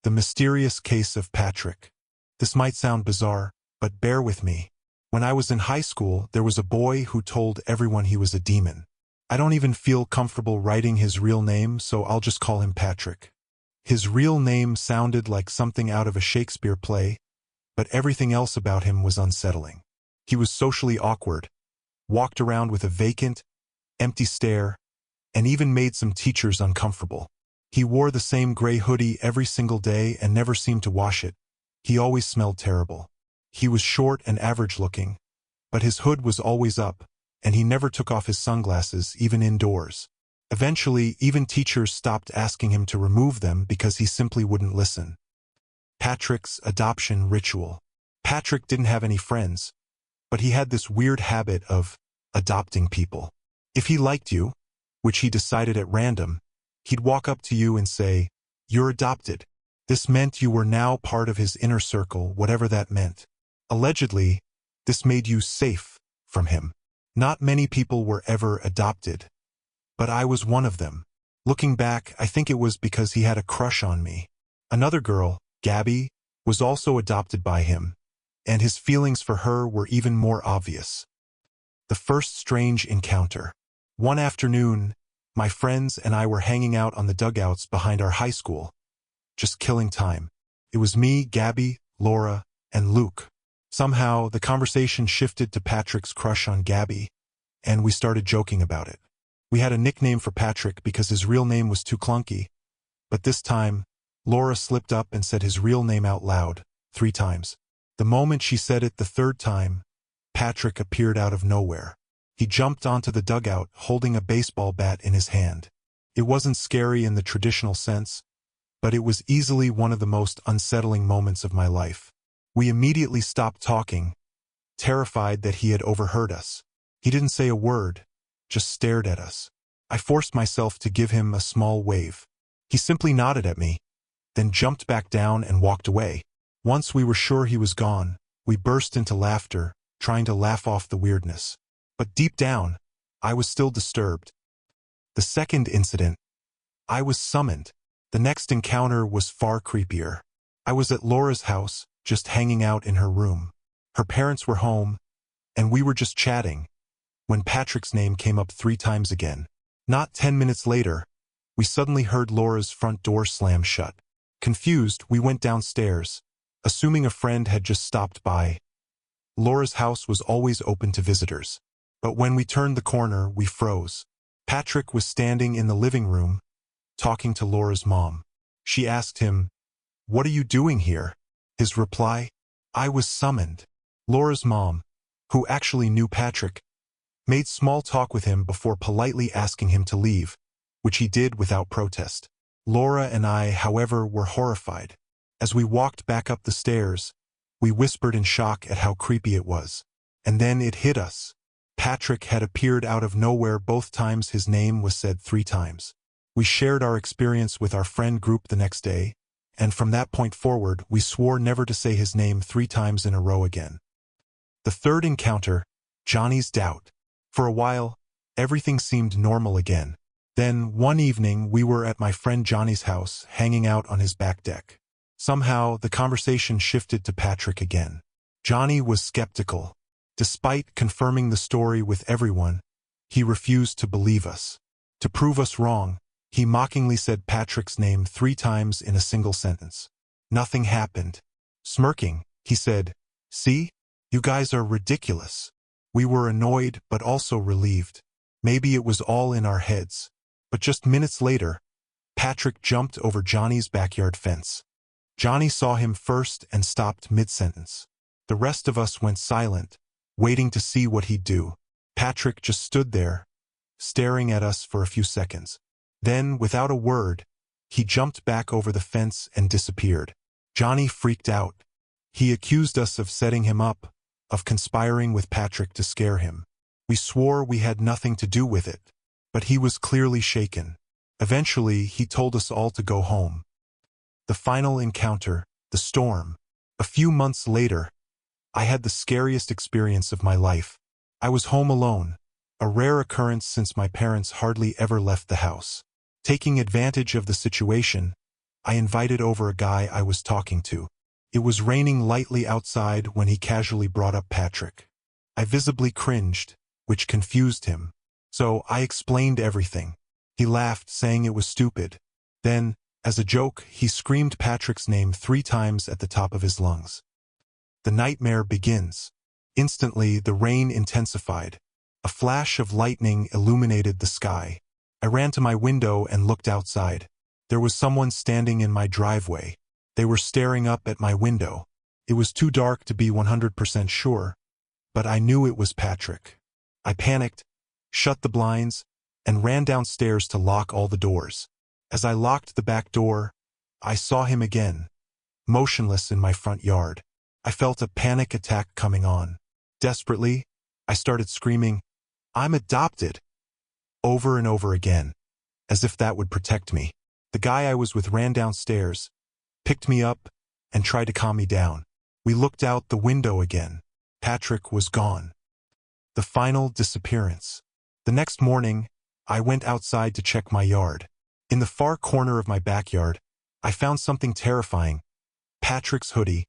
The mysterious case of Patrick. This might sound bizarre, but bear with me. When I was in high school, there was a boy who told everyone he was a demon. I don't even feel comfortable writing his real name, so I'll just call him Patrick. His real name sounded like something out of a Shakespeare play, but everything else about him was unsettling. He was socially awkward, walked around with a vacant, empty stare, and even made some teachers uncomfortable. He wore the same gray hoodie every single day and never seemed to wash it. He always smelled terrible. He was short and average-looking, but his hood was always up, and he never took off his sunglasses, even indoors. Eventually, even teachers stopped asking him to remove them because he simply wouldn't listen. Patrick's adoption ritual. Patrick didn't have any friends, but he had this weird habit of adopting people. If he liked you, which he decided at random, he'd walk up to you and say, "You're adopted." This meant you were now part of his inner circle, whatever that meant. Allegedly, this made you safe from him. Not many people were ever adopted, but I was one of them. Looking back, I think it was because he had a crush on me. Another girl, Gabby, was also adopted by him, and his feelings for her were even more obvious. The first strange encounter. One afternoon, my friends and I were hanging out on the dugouts behind our high school, just killing time. It was me, Gabby, Laura, and Luke. Somehow, the conversation shifted to Patrick's crush on Gabby, and we started joking about it. We had a nickname for Patrick because his real name was too clunky, but this time, Laura slipped up and said his real name out loud, 3 times. The moment she said it the 3rd time, Patrick appeared out of nowhere. He jumped onto the dugout holding a baseball bat in his hand. It wasn't scary in the traditional sense, but it was easily one of the most unsettling moments of my life. We immediately stopped talking, terrified that he had overheard us. He didn't say a word, just stared at us. I forced myself to give him a small wave. He simply nodded at me, then jumped back down and walked away. Once we were sure he was gone, we burst into laughter, trying to laugh off the weirdness. But deep down, I was still disturbed. The second incident, I was summoned. The next encounter was far creepier. I was at Laura's house, just hanging out in her room. Her parents were home, and we were just chatting, when Patrick's name came up 3 times again. Not 10 minutes later, we suddenly heard Laura's front door slam shut. Confused, we went downstairs, assuming a friend had just stopped by. Laura's house was always open to visitors. But when we turned the corner, we froze. Patrick was standing in the living room, talking to Laura's mom. She asked him, "What are you doing here?" His reply, "I was summoned." Laura's mom, who actually knew Patrick, made small talk with him before politely asking him to leave, which he did without protest. Laura and I, however, were horrified. As we walked back up the stairs, we whispered in shock at how creepy it was. And then it hit us. Patrick had appeared out of nowhere both times his name was said 3 times. We shared our experience with our friend group the next day, and from that point forward, we swore never to say his name 3 times in a row again. The third encounter, Johnny's doubt. For a while, everything seemed normal again. Then, one evening, we were at my friend Johnny's house, hanging out on his back deck. Somehow, the conversation shifted to Patrick again. Johnny was skeptical. Despite confirming the story with everyone, he refused to believe us. To prove us wrong, he mockingly said Patrick's name 3 times in a single sentence. Nothing happened. Smirking, he said, "See? You guys are ridiculous." We were annoyed but also relieved. Maybe it was all in our heads. But just minutes later, Patrick jumped over Johnny's backyard fence. Johnny saw him first and stopped mid-sentence. The rest of us went silent, waiting to see what he'd do. Patrick just stood there, staring at us for a few seconds. Then, without a word, he jumped back over the fence and disappeared. Johnny freaked out. He accused us of setting him up, of conspiring with Patrick to scare him. We swore we had nothing to do with it, but he was clearly shaken. Eventually, he told us all to go home. The final encounter, the storm. A few months later, I had the scariest experience of my life. I was home alone, a rare occurrence since my parents hardly ever left the house. Taking advantage of the situation, I invited over a guy I was talking to. It was raining lightly outside when he casually brought up Patrick. I visibly cringed, which confused him. So I explained everything. He laughed, saying it was stupid. Then, as a joke, he screamed Patrick's name 3 times at the top of his lungs. The nightmare begins. Instantly, the rain intensified. A flash of lightning illuminated the sky. I ran to my window and looked outside. There was someone standing in my driveway. They were staring up at my window. It was too dark to be 100% sure, but I knew it was Patrick. I panicked, shut the blinds, and ran downstairs to lock all the doors. As I locked the back door, I saw him again, motionless in my front yard. I felt a panic attack coming on. Desperately, I started screaming, "I'm adopted!" over and over again, as if that would protect me. The guy I was with ran downstairs, picked me up, and tried to calm me down. We looked out the window again. Patrick was gone. The final disappearance. The next morning, I went outside to check my yard. In the far corner of my backyard, I found something terrifying. Patrick's hoodie,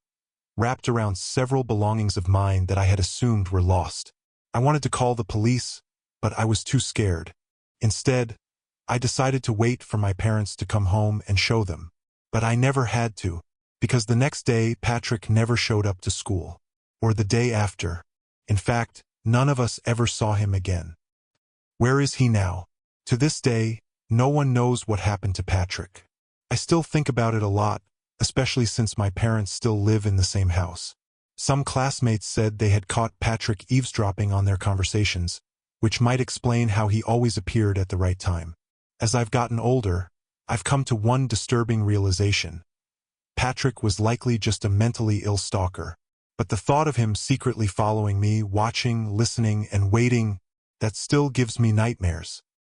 wrapped around several belongings of mine that I had assumed were lost. I wanted to call the police, but I was too scared. Instead, I decided to wait for my parents to come home and show them. But I never had to, because the next day Patrick never showed up to school. Or the day after. In fact, none of us ever saw him again. Where is he now? To this day, no one knows what happened to Patrick. I still think about it a lot, especially since my parents still live in the same house. Some classmates said they had caught Patrick eavesdropping on their conversations, which might explain how he always appeared at the right time. As I've gotten older, I've come to one disturbing realization. Patrick was likely just a mentally ill stalker, but the thought of him secretly following me, watching, listening, and waiting, that still gives me nightmares.